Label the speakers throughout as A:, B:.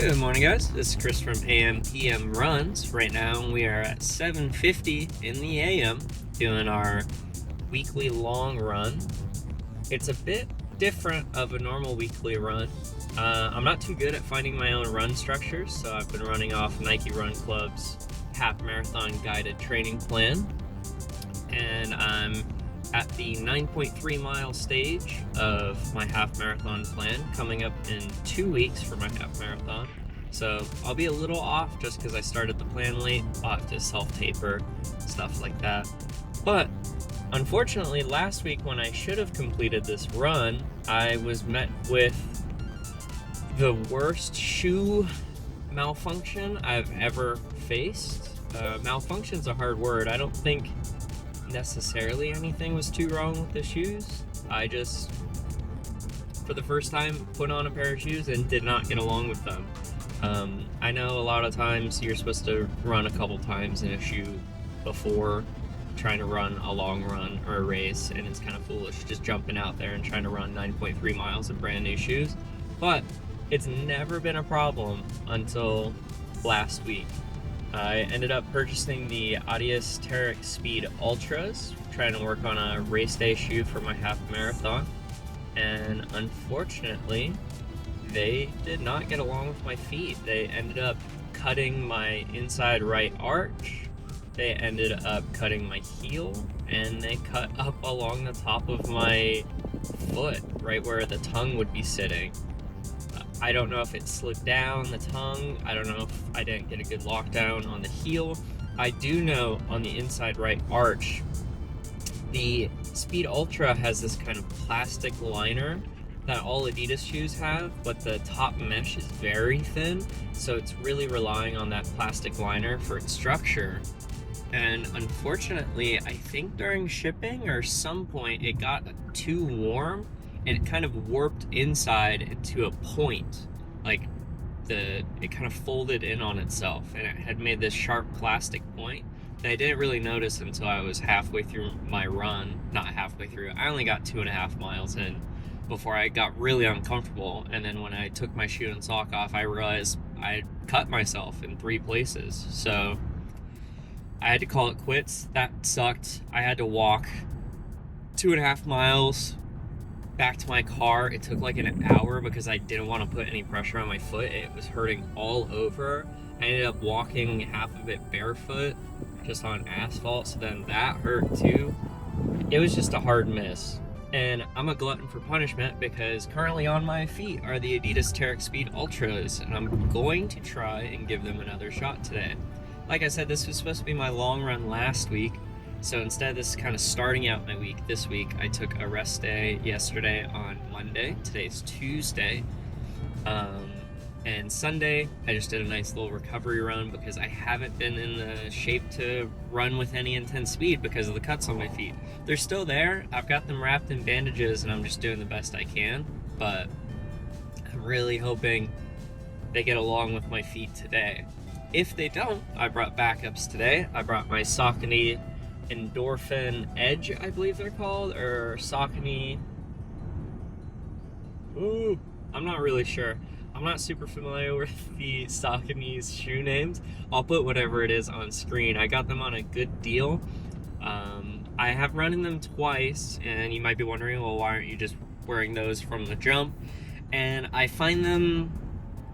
A: Good morning, guys. This is Chris from AM PM Runs. Right now we are at 7:50 in the AM doing our weekly long run. It's a bit different of a normal weekly run. I'm not too good at finding my own run structures, so I've been running off Nike Run Club's half marathon guided training plan, and I'm at the 9.3 mile stage of my half marathon plan, coming up in 2 weeks for my half marathon. So I'll be a little off just because I started the plan late. I'll have to self-taper, stuff like that. But unfortunately, last week when I should have completed this run, I was met with the worst shoe malfunction I've ever faced. Malfunction's a hard word. I don't think necessarily anything was too wrong with the shoes. I just, for the first time, put on a pair of shoes and did not get along with them. I know a lot of times you're supposed to run a couple times in a shoe before trying to run a long run or a race, and it's kind of foolish just jumping out there and trying to run 9.3 miles in brand new shoes. But it's never been a problem until last week. I ended up purchasing the Adidas Terrex Speed Ultras, trying to work on a race day shoe for my half marathon, and unfortunately, they did not get along with my feet. They ended up cutting my inside right arch, they ended up cutting my heel, and they cut up along the top of my foot, right where the tongue would be sitting. I don't know if it slid down the tongue. I don't know if I didn't get a good lockdown on the heel. I do know on the inside right arch, the Speed Ultra has this kind of plastic liner that all Adidas shoes have, but the top mesh is very thin, so it's really relying on that plastic liner for its structure. And unfortunately, I think during shipping or some point, it got too warm and it kind of warped inside into a point. Like it kind of folded in on itself, and it had made this sharp plastic point that I didn't really notice until I was halfway through my run. Not halfway through, I only got 2.5 miles in before I got really uncomfortable. And then when I took my shoe and sock off, I realized I cut myself in 3 places. So I had to call it quits. That sucked. I had to walk 2.5 miles back to my car. It took like an hour because I didn't want to put any pressure on my foot. It was hurting all over. I ended up walking half of it barefoot, just on asphalt, so then that hurt too. It was just a hard miss. And I'm a glutton for punishment because currently on my feet are the Adidas Terrex Speed Ultras, and I'm going to try and give them another shot today. Like I said, this was supposed to be my long run last week, so instead of this kind of starting out my week this week, I took a rest day yesterday on Monday. Today's Tuesday. And Sunday, I just did a nice little recovery run because I haven't been in the shape to run with any intense speed because of the cuts on my feet. They're still there. I've got them wrapped in bandages and I'm just doing the best I can, but I'm really hoping they get along with my feet today. If they don't, I brought backups today. I brought my Saucony Endorphin Edge, I believe they're called, or Saucony. Ooh, I'm not really sure. I'm not super familiar with the Saucony's shoe names. I'll put whatever it is on screen. I got them on a good deal. I have run in them twice, and you might be wondering, well, why aren't you just wearing those from the jump? And I find them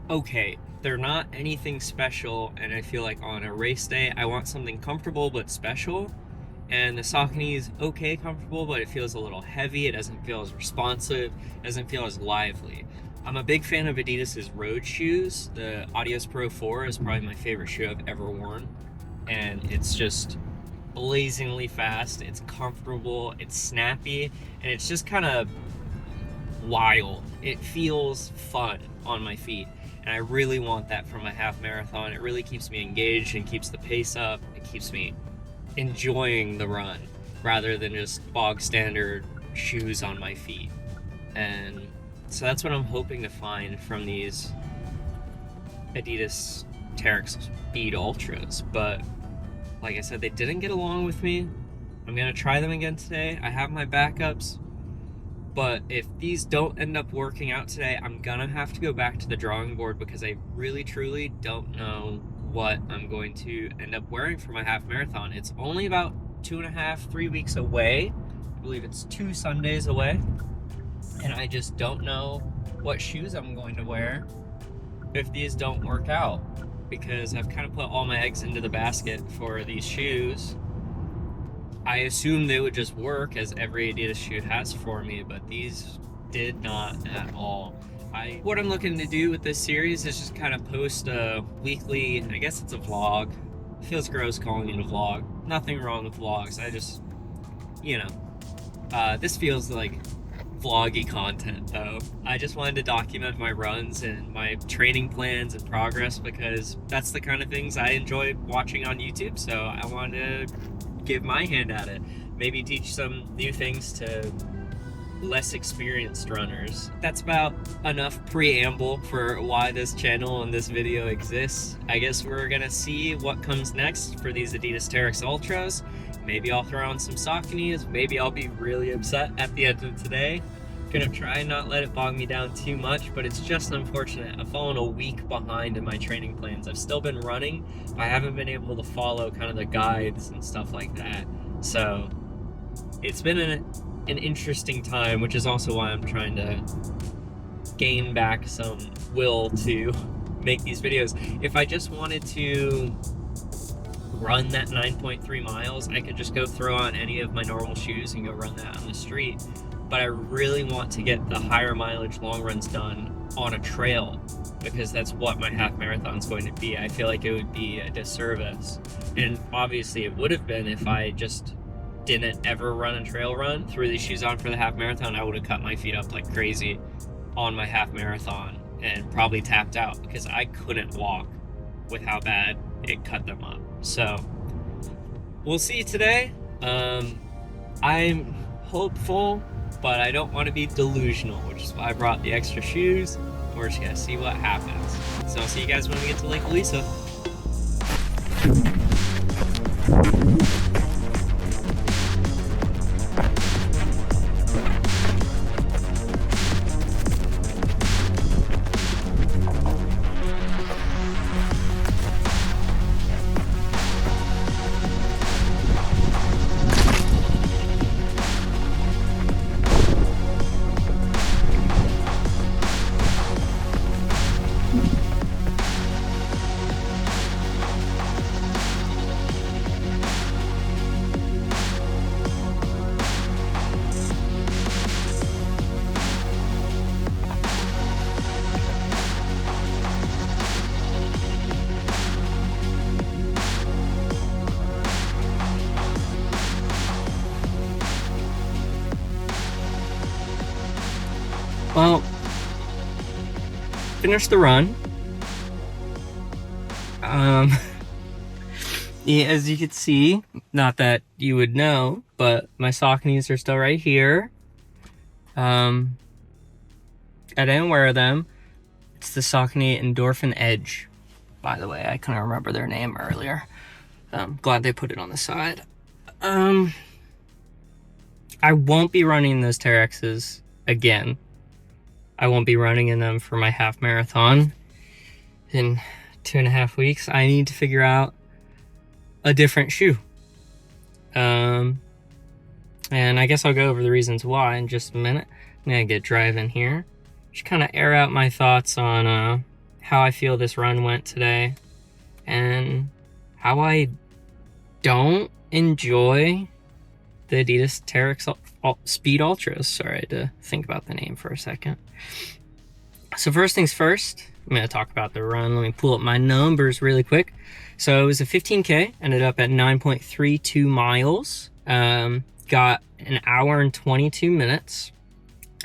A: okay. They're not anything special, and I feel like on a race day, I want something comfortable but special. And the Saucony is okay comfortable, but it feels a little heavy. It doesn't feel as responsive. It doesn't feel as lively. I'm a big fan of Adidas's road shoes. The Adios Pro 4 is probably my favorite shoe I've ever worn. And it's just blazingly fast. It's comfortable. It's snappy. And it's just kind of wild. It feels fun on my feet. And I really want that for my half marathon. It really keeps me engaged and keeps the pace up. It keeps me enjoying the run rather than just bog standard shoes on my feet. And so that's what I'm hoping to find from these Adidas Terrex Speed Ultras. But like I said, they didn't get along with me. I'm gonna try them again today. I have my backups. But if these don't end up working out today, I'm gonna have to go back to the drawing board because I really truly don't know what I'm going to end up wearing for my half marathon. It's only about 2.5, 3 weeks away. I believe it's 2 Sundays away. And I just don't know what shoes I'm going to wear if these don't work out, because I've kind of put all my eggs into the basket for these shoes. I assumed they would just work, as every Adidas shoe has for me, but these did not at all. What I'm looking to do with this series is just kind of post a weekly, I guess it's a vlog. It feels gross calling it a vlog. Nothing wrong with vlogs. I just, this feels like vloggy content though. I just wanted to document my runs and my training plans and progress, because that's the kind of things I enjoy watching on YouTube. So I wanted to give my hand at it, maybe teach some new things to less experienced runners. That's about enough preamble for why this channel and this video exists. I guess we're gonna see what comes next for these Adidas Terrex Ultras. Maybe I'll throw on some Sauconys. Maybe I'll be really upset at the end of today. Gonna try and not let it bog me down too much, but it's just unfortunate. I've fallen a week behind in my training plans. I've still been running, but I haven't been able to follow kind of the guides and stuff like that. So it's been an interesting time, which is also why I'm trying to gain back some will to make these videos. If I just wanted to run that 9.3 miles, I could just go throw on any of my normal shoes and go run that on the street. But I really want to get the higher mileage long runs done on a trail, because that's what my half marathon is going to be. I feel like it would be a disservice, and obviously it would have been if I just didn't ever run a trail run, threw these shoes on for the half marathon. I would have cut my feet up like crazy on my half marathon and probably tapped out, because I couldn't walk with how bad it cut them up. So we'll see today. I'm hopeful, but I don't want to be delusional, which is why I brought the extra shoes. We're just gonna see what happens. So I'll see you guys when we get to Lake Elisa. Well, finished the run. Yeah, as you can see, not that you would know, but my Sauconys are still right here. I didn't wear them. It's the Saucony Endorphin Edge, by the way. I couldn't remember their name earlier. Glad they put it on the side. I won't be running those Terrexes again. I won't be running in them for my half marathon in 2.5 weeks. I need to figure out a different shoe. And I guess I'll go over the reasons why in just a minute. I'm gonna get driving here. Just kind of air out my thoughts on how I feel this run went today and how I don't enjoy the Adidas Terrex Speed Ultras. Sorry, I had to think about the name for a second. So first things first, I'm going to talk about the run. Let me pull up my numbers really quick. So it was a 15K, ended up at 9.32 miles. Got an hour and 22 minutes,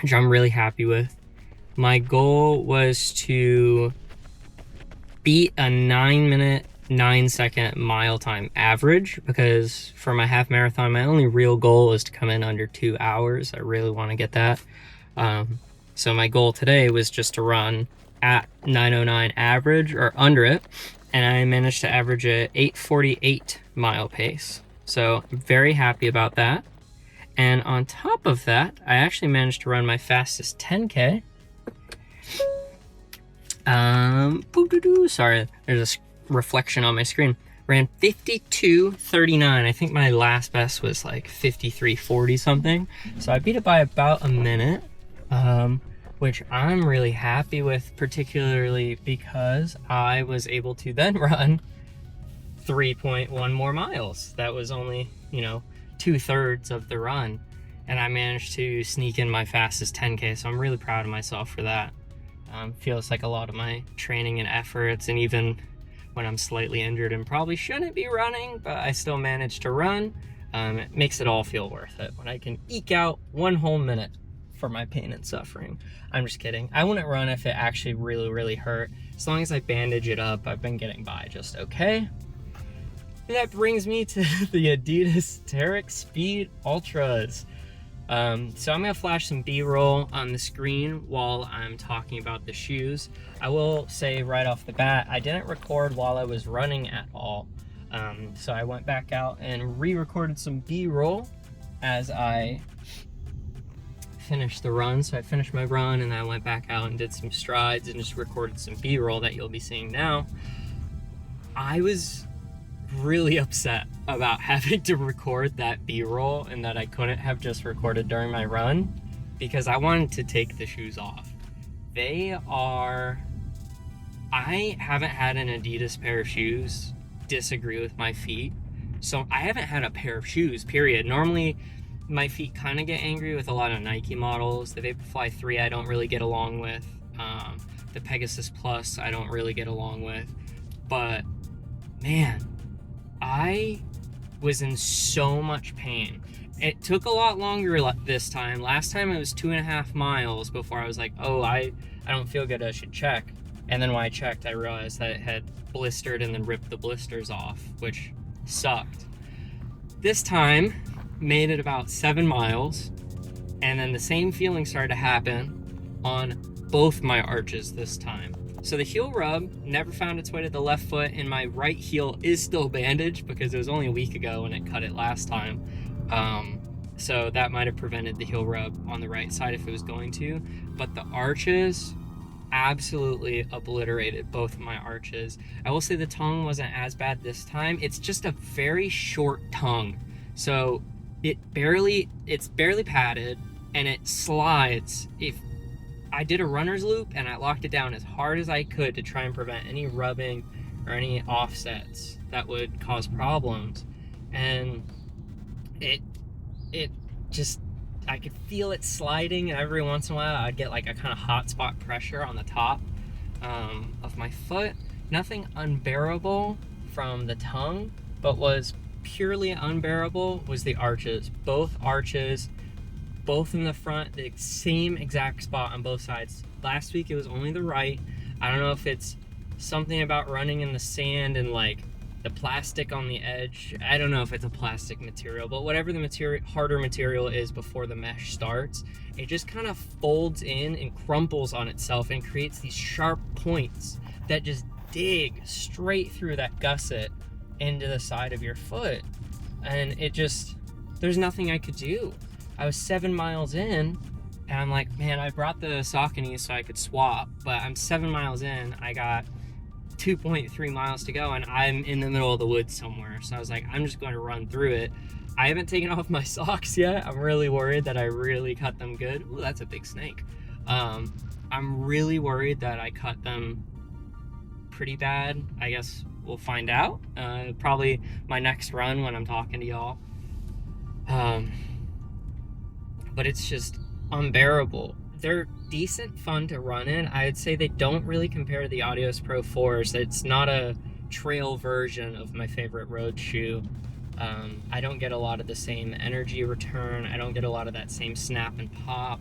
A: which I'm really happy with. My goal was to beat a 9-minute, 9-second mile time average, because for my half marathon, my only real goal is to come in under 2 hours. I really want to get that. So my goal today was just to run at 9:09 average or under it, and I managed to average a 8:48 mile pace. So I'm very happy about that. And on top of that, I actually managed to run my fastest 10K. Sorry, there's a reflection on my screen. Ran 52:39. I think my last best was like 53:40 something. So I beat it by about a minute, which I'm really happy with, particularly because I was able to then run 3.1 more miles. That was only, 2/3 of the run. And I managed to sneak in my fastest 10K. So I'm really proud of myself for that. Feels like a lot of my training and efforts, and even when I'm slightly injured and probably shouldn't be running, but I still managed to run, it makes it all feel worth it when I can eke out 1 whole minute for my pain and suffering. I'm just kidding. I wouldn't run if it actually really, really hurt. As long as I bandage it up, I've been getting by just okay. And that brings me to the Adidas Terrex Speed Ultras. So I'm gonna flash some B-roll on the screen while I'm talking about the shoes. I will say right off the bat, I didn't record while I was running at all. So I went back out and re-recorded some B-roll as I finished the run. So I finished my run and I went back out and did some strides and just recorded some B-roll that you'll be seeing now. I was really upset about having to record that B-roll and that I couldn't have just recorded during my run, because I wanted to take the shoes off. I haven't had an Adidas pair of shoes disagree with my feet, so I haven't had a pair of shoes, period. Normally my feet kind of get angry with a lot of Nike models. The Vaporfly 3 I don't really get along with. The Pegasus Plus I don't really get along with. But man, I was in so much pain. It took a lot longer this time. Last time it was 2.5 miles before I was like, oh, I don't feel good, I should check. And then when I checked, I realized that it had blistered and then ripped the blisters off, which sucked. This time, made it about 7 miles, and then the same feeling started to happen on both my arches this time. So the heel rub never found its way to the left foot, and my right heel is still bandaged because it was only a week ago when it cut it last time. So that might have prevented the heel rub on the right side if it was going to. But the arches absolutely obliterated both of my arches. I will say the tongue wasn't as bad this time. It's just a very short tongue. So it's barely padded, and it slides. If I did a runner's loop and I locked it down as hard as I could to try and prevent any rubbing or any offsets that would cause problems. And it just, I could feel it sliding, and every once in a while I'd get like a kind of hot spot pressure on the top of my foot. Nothing unbearable from the tongue, but was purely unbearable was the arches. Both arches, both in the front, the same exact spot on both sides. Last week it was only the right. I don't know if it's something about running in the sand and like the plastic on the edge. I don't know if it's a plastic material, but whatever the harder material is before the mesh starts, it just kind of folds in and crumples on itself and creates these sharp points that just dig straight through that gusset into the side of your foot. And it just, there's nothing I could do. I was 7 miles in, and I'm like, man, I brought the Sauconys so I could swap, but I'm 7 miles in, I got 2.3 miles to go, and I'm in the middle of the woods somewhere. So I was like, I'm just going to run through it. I haven't taken off my socks yet. I'm really worried that I really cut them good. Ooh, that's a big snake. I'm really worried that I cut them pretty bad. I guess we'll find out. Probably my next run when I'm talking to y'all. But it's just unbearable. They're decent fun to run in. I'd say they don't really compare to the Adidas Pro 4s. It's not a trail version of my favorite road shoe. I don't get a lot of the same energy return. I don't get a lot of that same snap and pop.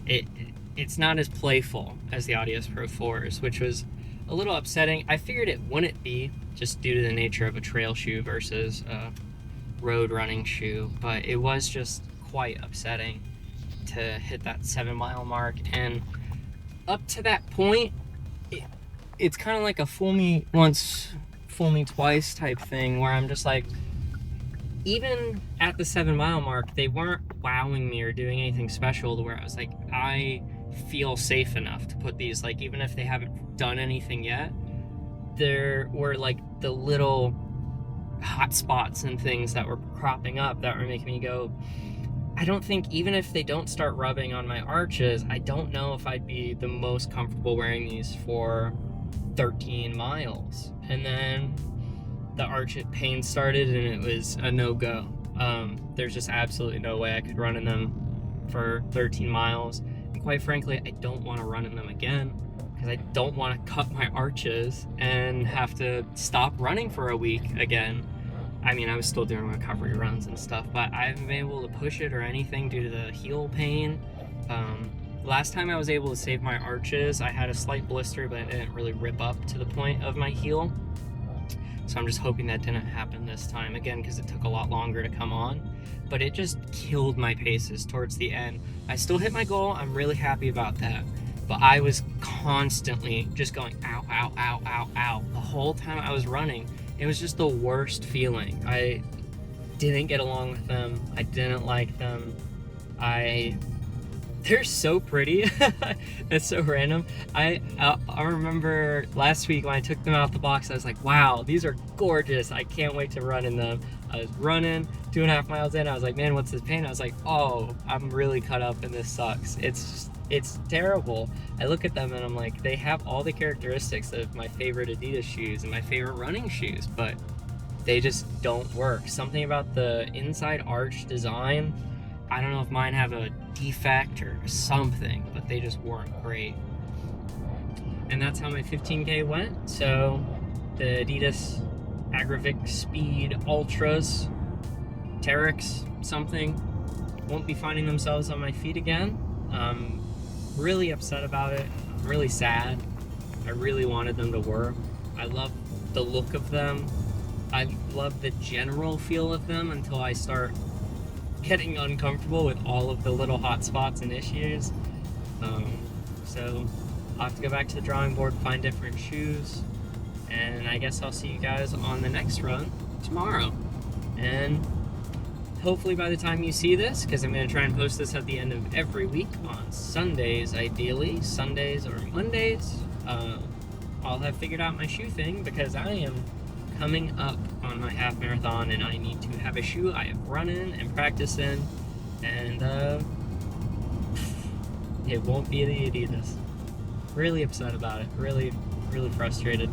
A: It's not as playful as the Adidas Pro 4s, which was a little upsetting. I figured it wouldn't be, just due to the nature of a trail shoe versus a road running shoe, but it was just quite upsetting to hit that 7 mile mark. And up to that point, it's kind of like a fool me once, fool me twice type thing, where I'm just like, even at the 7 mile mark, they weren't wowing me or doing anything special to where I was like, I feel safe enough to put these, like, even if they haven't done anything yet, there were like the little hot spots and things that were cropping up that were making me go, I don't think, even if they don't start rubbing on my arches, I don't know if I'd be the most comfortable wearing these for 13 miles. And then the arch pain started and it was a no-go. There's just absolutely no way I could run in them for 13 miles. And quite frankly, I don't want to run in them again because I don't want to cut my arches and have to stop running for a week again. I mean, I was still doing recovery runs and stuff, but I haven't been able to push it or anything due to the heel pain. Last time I was able to save my arches, I had a slight blister, but it didn't really rip up to the point of my heel. So I'm just hoping that didn't happen this time again, because it took a lot longer to come on. But it just killed my paces towards the end. I still hit my goal. I'm really happy about that. But I was constantly just going ow, ow, ow, ow, ow. The whole time I was running, it was just the worst feeling. I didn't get along with them. I didn't like them. They're so pretty. It's so random. I remember last week when I took them out the box, I was like, wow, these are gorgeous. I can't wait to run in them. I was running 2.5 miles in. I was like, man, what's this pain? I was like, oh, I'm really cut up and this sucks. It's terrible. I look at them and I'm like, they have all the characteristics of my favorite Adidas shoes and my favorite running shoes, but they just don't work. Something about the inside arch design, I don't know if mine have a defect or something, but they just weren't great. And that's how my 15K went. So the Adidas Agravic Speed Ultras, Terex something, won't be finding themselves on my feet again. Really upset about it. I'm really sad. I really wanted them to work. I love the look of them. I love the general feel of them until I start getting uncomfortable with all of the little hot spots and issues. So I'll have to go back to the drawing board, find different shoes, and I guess I'll see you guys on the next run tomorrow. And hopefully by the time you see this, because I'm going to try and post this at the end of every week on Sundays, ideally, Sundays or Mondays, I'll have figured out my shoe thing, because I am coming up on my half marathon and I need to have a shoe I have run in and practiced in, and it won't be the Adidas. Really upset about it. Really frustrated.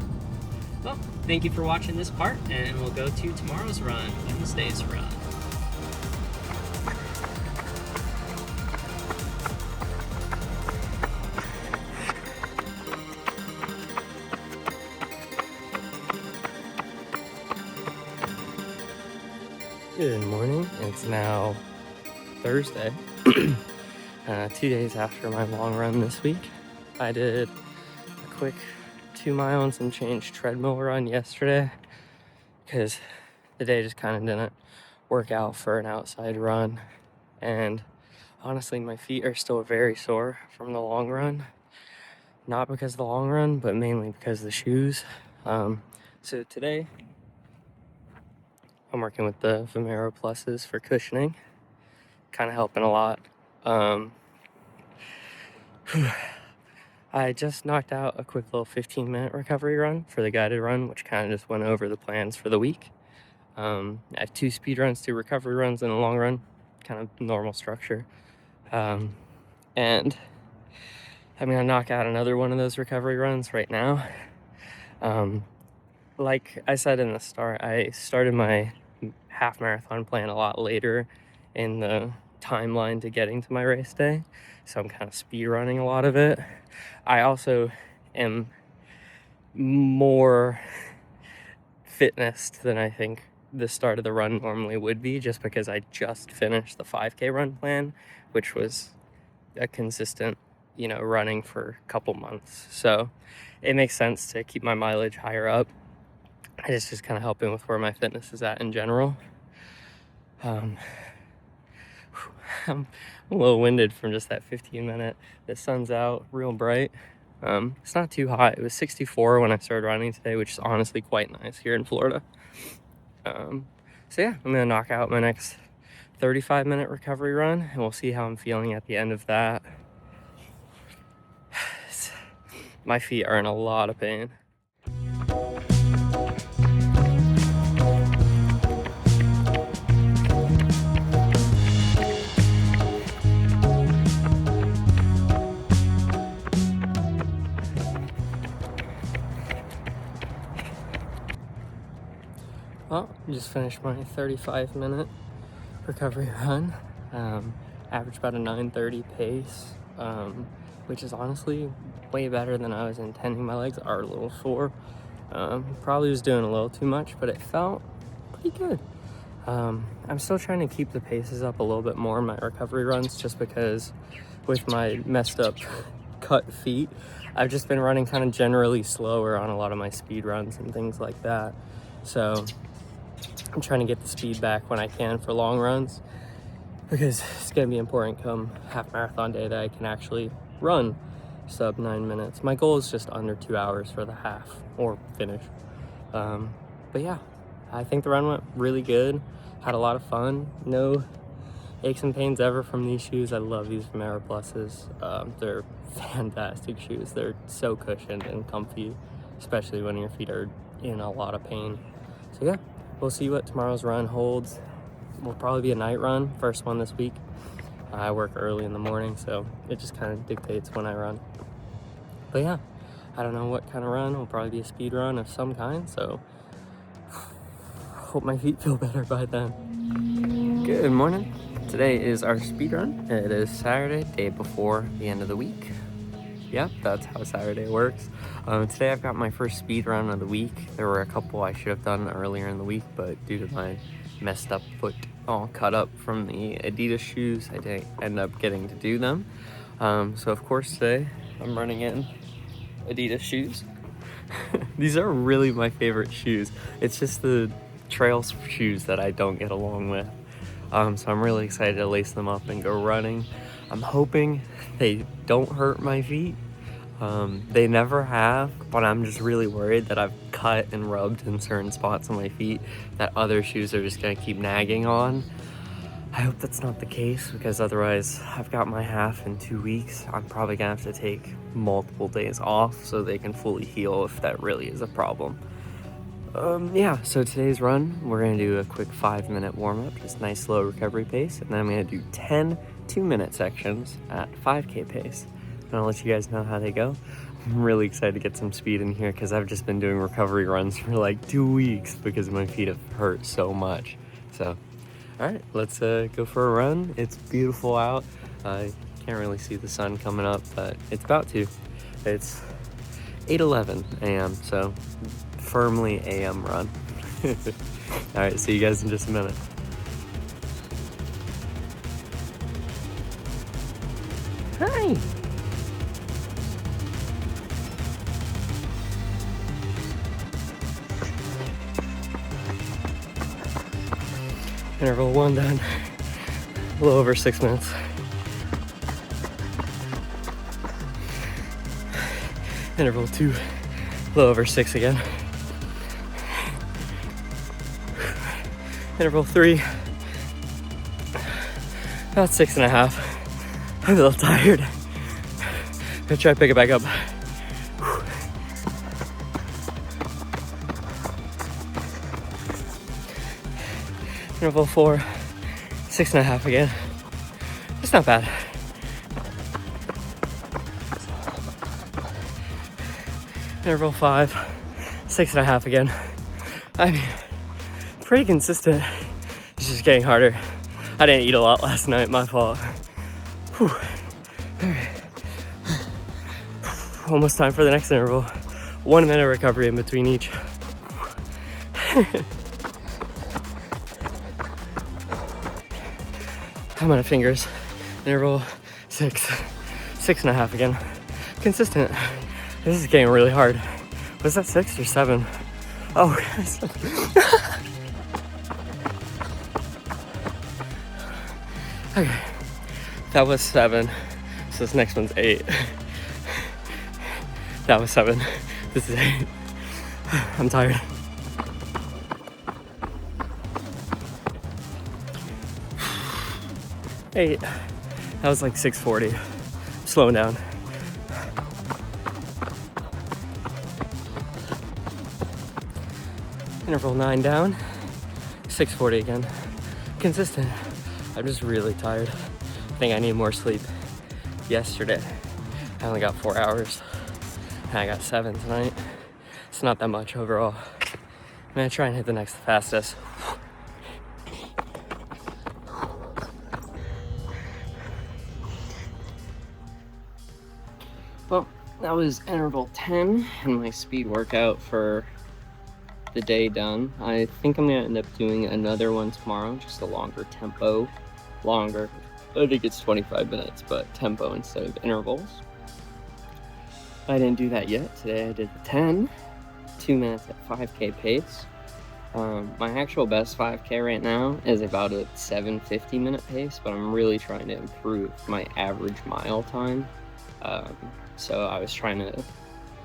A: Well, thank you for watching this part, and we'll go to tomorrow's run, Wednesday's run. Good morning. It's now Thursday, 2 days after my long run this week. I did a quick 2 miles and change treadmill run yesterday because the day just kind of didn't work out for an outside run. And honestly, my feet are still very sore from the long run. Not because of the long run, but mainly because of the shoes. So today, I'm working with the Vomero Pluses for cushioning. Kind of helping a lot. I just knocked out a quick little 15-minute recovery run for the guided run, which kind of just went over the plans for the week. I have 2 speed runs, 2 recovery runs, and a long run. Kind of normal structure. And I'm going to knock out another one of those recovery runs right now. Like I said in the start, I started my half marathon plan a lot later in the timeline to getting to my race day, so I'm kind of speed running a lot of it. I also am more fitnessed than I think the start of the run normally would be, just because I just finished the 5K run plan, which was a consistent, running for a couple months. So it makes sense to keep my mileage higher up. It's just kind of helping with where my fitness is at in general. I'm a little winded from just that 15-minute. The sun's out real bright. It's not too hot. It was 64 when I started running today, which is honestly quite nice here in Florida. So yeah, I'm gonna knock out my next 35-minute recovery run, and we'll see how I'm feeling at the end of that. My feet are in a lot of pain. Well, just finished my 35-minute recovery run. Averaged about a 9:30 pace, which is honestly way better than I was intending. My legs are a little sore. Probably was doing a little too much, but it felt pretty good. I'm still trying to keep the paces up a little bit more in my recovery runs, just because with my messed up cut feet, I've just been running kind of generally slower on a lot of my speed runs and things like that. So I'm trying to get the speed back when I can for long runs, because it's going to be important come half marathon day that I can actually run sub 9 minutes. My goal is just under 2 hours for the half or finish. But yeah, I think the run went really good. Had a lot of fun. No aches and pains ever from these shoes. I love these Vomero Pluses. They're fantastic shoes. They're so cushioned and comfy, especially when your feet are in a lot of pain. So yeah, we'll see what tomorrow's run holds. Will probably be a night run, first one this week. I work early in the morning, so it just kind of dictates when I run. But yeah, I don't know what kind of run. Will probably be a speed run of some kind, so hope my feet feel better by then. Good morning. Today is our speed run. It is Saturday, day before the end of the week. Yep, that's how Saturday works. Today I've got my first speed run of the week. There were a couple I should have done earlier in the week, but due to my messed up foot all cut up from the Adidas shoes, I didn't end up getting to do them. So of course today I'm running in Adidas shoes. These are really my favorite shoes. It's just the trail shoes that I don't get along with. So I'm really excited to lace them up and go running. I'm hoping they don't hurt my feet. They never have, but I'm just really worried that I've cut and rubbed in certain spots on my feet that other shoes are just gonna keep nagging on. I hope that's not the case, because otherwise I've got my half in 2 weeks. I'm probably gonna have to take multiple days off so they can fully heal if that really is a problem. Yeah, so today's run, we're gonna do a quick 5-minute warm-up, just nice slow recovery pace, and then I'm gonna do 10 2-minute sections at 5K pace. And I'll let you guys know how they go. I'm really excited to get some speed in here, because I've just been doing recovery runs for like 2 weeks because my feet have hurt so much. So, all right, let's go for a run. It's beautiful out. I can't really see the sun coming up, but it's about to. It's 8:11 a.m., so firmly a.m. run. All right, see you guys in just a minute. Hi. Interval 1 done. A little over 6 minutes. Interval 2, a little over 6 again. Interval 3, about 6.5. I'm a little tired. I'm gonna try to pick it back up. Interval 4, 6.5 again. It's not bad. Interval 5, 6.5 again. I mean, pretty consistent. It's just getting harder. I didn't eat a lot last night, my fault. Whew. All right. Almost time for the next interval. 1 minute recovery in between each. How many fingers? Interval 6, 6.5 again. Consistent. This is getting really hard. Was that 6 or 7? Oh, okay. That was 7. So this next one's 8. That was 7. This is 8. I'm tired.
B: 8. That was like 6:40. Slowing down. Interval 9 down, 6:40 again. Consistent. I'm just really tired. I think I need more sleep. Yesterday, I only got 4 hours, and I got 7 tonight. It's not that much overall. I'm gonna try and hit the next fastest. Well, that was interval 10 and my speed workout for the day done. I think I'm gonna end up doing another one tomorrow, just a longer tempo. Longer. I think it's 25 minutes, but tempo instead of intervals. I didn't do that yet. Today I did the 10, 2 minutes at 5K pace. My actual best 5K right now is about a 7:50 minute pace, but I'm really trying to improve my average mile time. So I was trying to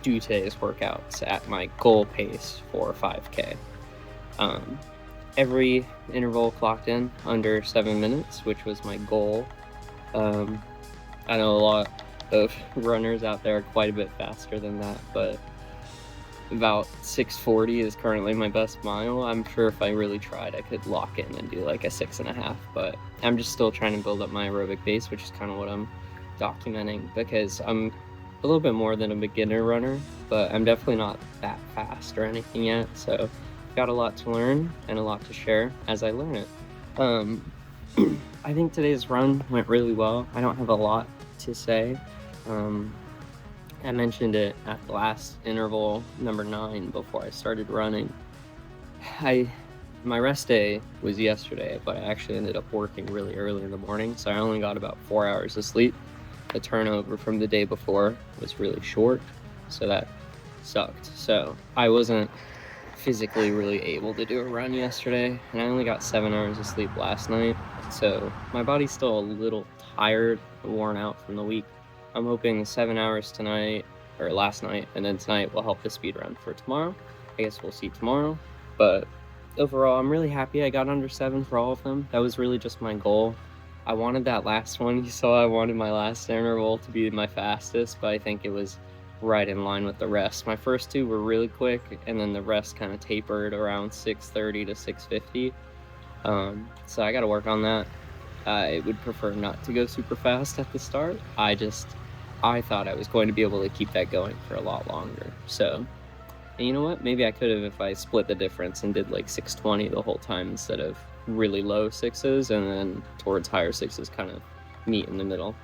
B: do today's workouts at my goal pace for 5K. Every interval clocked in under 7 minutes, which was my goal. I know a lot of runners out there are quite a bit faster than that, but about 6:40 is currently my best mile. I'm sure if I really tried, I could lock in and do like a 6.5, but I'm just still trying to build up my aerobic base, which is kind of what I'm documenting, because I'm a little bit more than a beginner runner, but I'm definitely not that fast or anything yet, so got a lot to learn and a lot to share as I learn it. I think today's run went really well. I don't have a lot to say. I mentioned it at the last interval, number 9, before I started running. My rest day was yesterday, but I actually ended up working really early in the morning, so I only got about 4 hours of sleep. The turnover from the day before was really short, so that sucked. So I wasn't physically really able to do a run yesterday, and I only got 7 hours of sleep last night, so my body's still a little tired, worn out from the week. I'm hoping 7 hours tonight, or last night, and then tonight will help the speed run for tomorrow. I guess we'll see tomorrow, but overall, I'm really happy I got under 7 for all of them. That was really just my goal. I wanted that last one. You saw I wanted my last interval to be my fastest, but I think it was right in line with the rest. My first 2 were really quick, and then the rest kind of tapered around 6:30 to 6:50. So I got to work on that. I would prefer not to go super fast at the start. I thought I was going to be able to keep that going for a lot longer. So, and you know what? Maybe I could have if I split the difference and did like 6:20 the whole time instead of really low 6s and then towards higher 6s, kind of meet in the middle.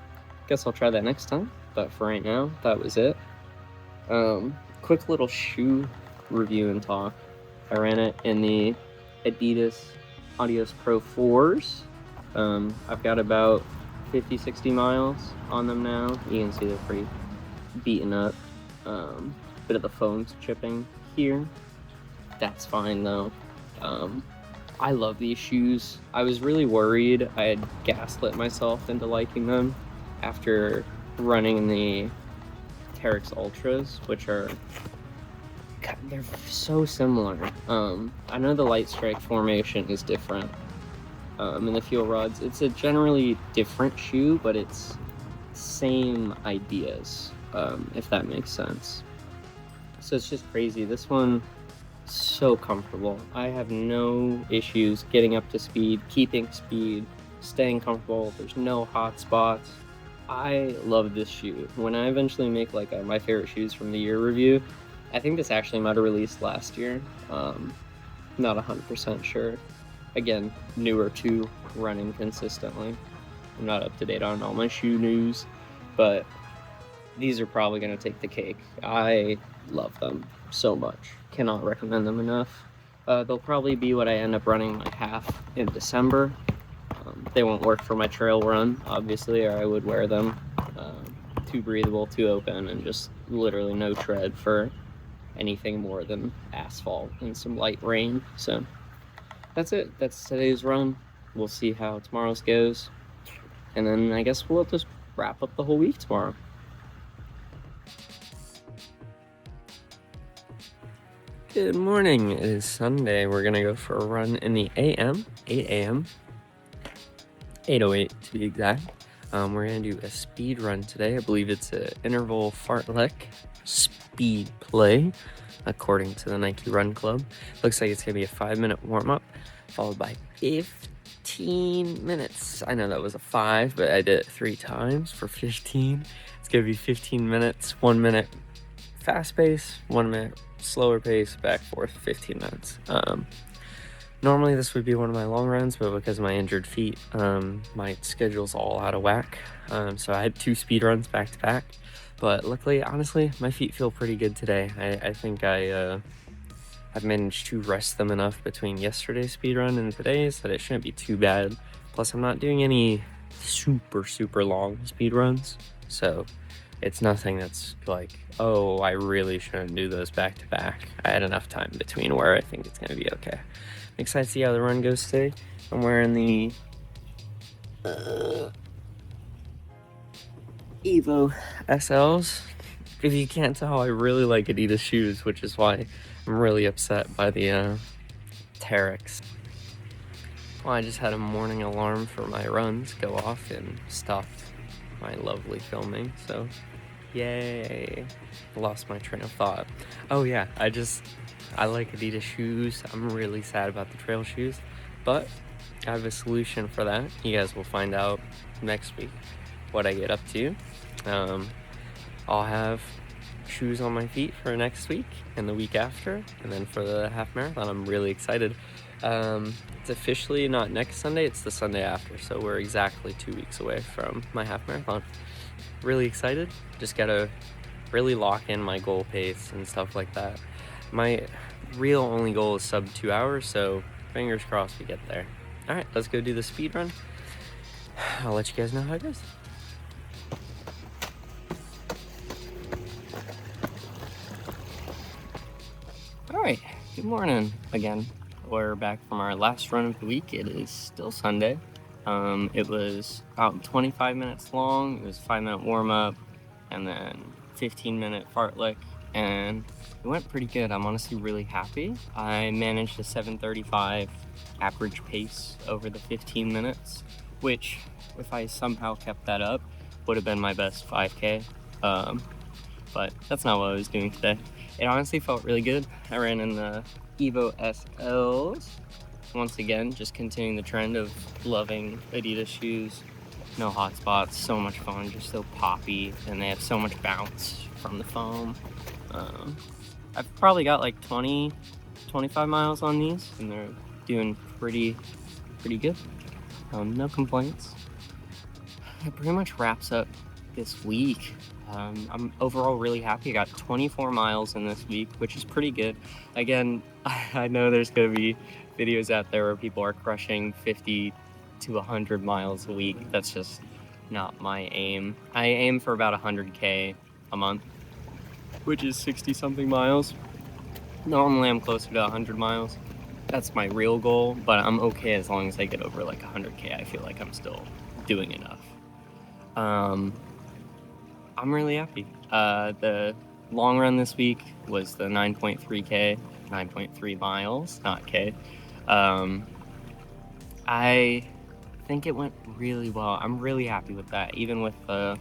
B: Guess I'll try that next time, but for right now, that was it. Quick little shoe review and talk. I ran it in the Adidas Adios Pro 4s. I've got about 50-60 miles on them now. You can see they're pretty beaten up. Bit of the foam's chipping here. That's fine though. I love these shoes. I was really worried I had gaslit myself into liking them after running the Terex Ultras, which are, God, they're so similar. I know the light strike formation is different in the fuel rods. It's a generally different shoe, but it's same ideas, if that makes sense. So it's just crazy. This one, so comfortable. I have no issues getting up to speed, keeping speed, staying comfortable. There's no hot spots. I love this shoe. When I eventually make like my favorite shoes from the year review, I think this actually might have released last year. Not 100% sure. Again, newer to running consistently. I'm not up to date on all my shoe news, but these are probably going to take the cake. I love them so much. Cannot recommend them enough. They'll probably be what I end up running my half in December. They won't work for my trail run, obviously, or I would wear them. Too breathable, too open, and just literally no tread for anything more than asphalt and some light rain. So that's it. That's today's run. We'll see how tomorrow's goes. And then I guess we'll just wrap up the whole week tomorrow. Good morning. It is Sunday. We're going to go for a run in the AM, 8 a.m. 8:08 to be exact. We're gonna do a speed run today. I believe it's an interval fartlek speed play, according to the Nike Run Club. Looks like it's gonna be a 5-minute warm-up, followed by 15 minutes. I know that was a 5, but I did it 3 times for 15. It's gonna be 15 minutes, 1 minute fast pace, 1 minute slower pace, back forth 15 minutes. Normally this would be one of my long runs, but because of my injured feet, my schedule's all out of whack. So I had 2 speed runs back to back, but luckily, honestly, my feet feel pretty good today. I think I've managed to rest them enough between yesterday's speed run and today's that it shouldn't be too bad. Plus, I'm not doing any super long speed runs, so it's nothing that's like, oh, I really shouldn't do those back to back. I had enough time between where I think it's gonna be okay. I'm excited to see how the run goes today. I'm wearing the Evo SLs. If you can't tell, I really like Adidas shoes, which is why I'm really upset by the Terex. Well, I just had a morning alarm for my runs go off and stopped my lovely filming, so yay. Lost my train of thought. Oh yeah, I like Adidas shoes. I'm really sad about the trail shoes, but I have a solution for that. You guys will find out next week what I get up to. I'll have shoes on my feet for next week and the week after, and then for the half marathon, I'm really excited. It's officially not next Sunday, it's the Sunday after, so we're exactly 2 weeks away from my half marathon. Really excited. Just gotta really lock in my goal pace and stuff like that. My real only goal is sub 2 hours, so fingers crossed we get there. All right, let's go do the speed run. I'll let you guys know how it goes. All right, good morning again. We're back from our last run of the week. It is still Sunday. It was about 25 minutes long. It was a 5-minute warm-up and then 15-minute fartlek, and it went pretty good. I'm honestly really happy. I managed a 7:35 average pace over the 15 minutes, which, if I somehow kept that up, would have been my best 5K. But that's not what I was doing today. It honestly felt really good. I ran in the Evo SLs. Once again, just continuing the trend of loving Adidas shoes. No hot spots, so much fun, just so poppy, and they have so much bounce from the foam. I've probably got like 25 miles on these, and they're doing pretty good. No complaints. It pretty much wraps up this week. I'm overall really happy. I got 24 miles in this week, which is pretty good. Again, I know there's going to be videos out there where people are crushing 50 to 100 miles a week. That's just not my aim. I aim for about 100K a month, which is 60 something miles. Normally I'm closer to 100 miles. That's my real goal, but I'm okay as long as I get over like 100K. I feel like I'm still doing enough. I'm really happy. The long run this week was the 9.3K, 9.3 miles, not K. I think it went really well. I'm really happy with that, even with the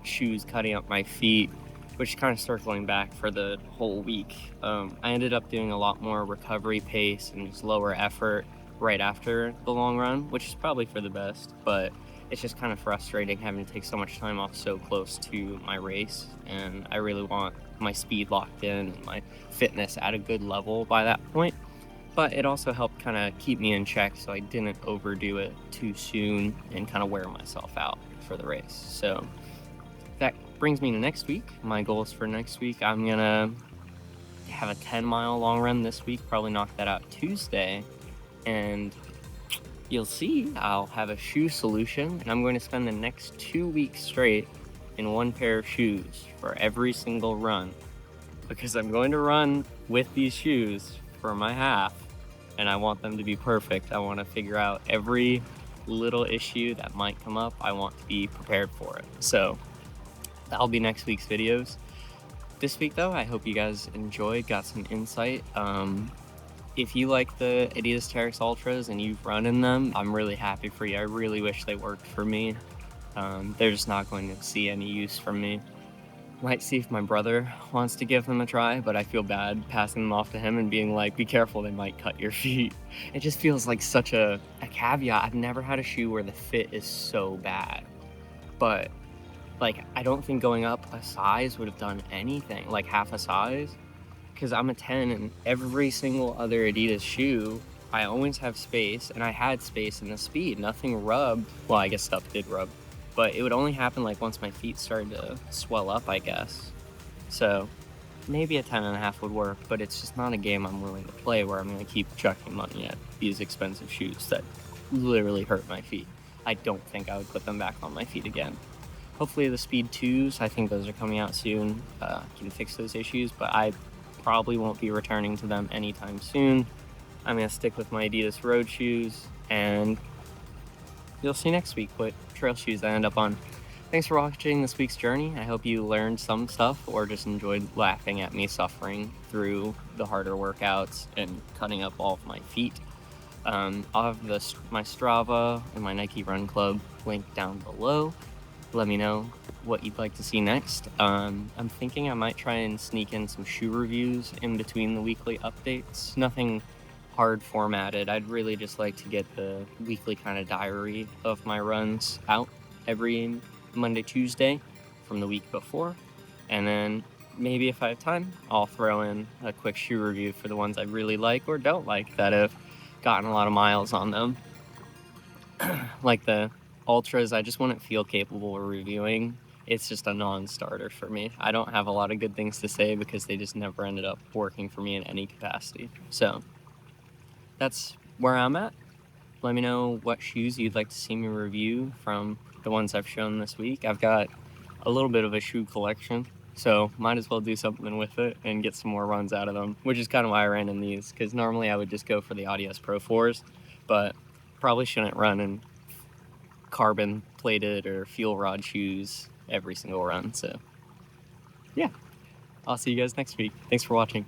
B: shoes cutting up my feet, which is kind of circling back for the whole week. I ended up doing a lot more recovery pace and just lower effort right after the long run, which is probably for the best, but it's just kind of frustrating having to take so much time off so close to my race, and I really want my speed locked in and my fitness at a good level by that point. But it also helped kind of keep me in check so I didn't overdo it too soon and kind of wear myself out for the race. So that brings me to next week. My goals for next week, I'm gonna have a 10-mile long run this week, probably knock that out Tuesday, and you'll see I'll have a shoe solution, and I'm going to spend the next 2 weeks straight in one pair of shoes for every single run, because I'm going to run with these shoes for my half, and I want them to be perfect. I want to figure out every little issue that might come up. I want to be prepared for it. So that'll be next week's videos. This week though, I hope you guys enjoyed, got some insight. if you like the Adidas Terrex Ultras and you've run in them, I'm really happy for you. I really wish they worked for me. They're just not going to see any use from me. Might see if my brother wants to give them a try, but I feel bad passing them off to him and being like, be careful, they might cut your feet. It just feels like such a caveat. I've never had a shoe where the fit is so bad. But, like, I don't think going up a size would have done anything, like half a size. Because I'm a 10 and every single other Adidas shoe, I always have space, and I had space in the speed. Nothing rubbed. Well, I guess stuff did rub, but it would only happen like once my feet started to swell up, I guess. So maybe a 10.5 would work, but it's just not a game I'm willing to play where I'm going to keep chucking money at these expensive shoes that literally hurt my feet. I don't think I would put them back on my feet again. Hopefully the Speed 2s, I think those are coming out soon, can fix those issues, but I probably won't be returning to them anytime soon. I'm going to stick with my Adidas road shoes, and you'll see next week what trail shoes I end up on. Thanks for watching this week's journey. I hope you learned some stuff or just enjoyed laughing at me suffering through the harder workouts and cutting up all of my feet. I'll have my Strava and my Nike Run Club linked down below. Let me know what you'd like to see next. I'm thinking I might try and sneak in some shoe reviews in between the weekly updates. Nothing hard formatted. I'd really just like to get the weekly kind of diary of my runs out every Monday, Tuesday from the week before. And then maybe if I have time, I'll throw in a quick shoe review for the ones I really like or don't like that have gotten a lot of miles on them. Like the Ultras, I just wouldn't feel capable of reviewing. It's just a non-starter for me. I don't have a lot of good things to say because they just never ended up working for me in any capacity. So that's where I'm at. Let me know what shoes you'd like to see me review from the ones I've shown this week. I've got a little bit of a shoe collection, so might as well do something with it and get some more runs out of them, which is kind of why I ran in these, because normally I would just go for the Adidas Pro 4s, but probably shouldn't run in carbon plated or fuel rod shoes every single run. So yeah, I'll see you guys next week. Thanks for watching.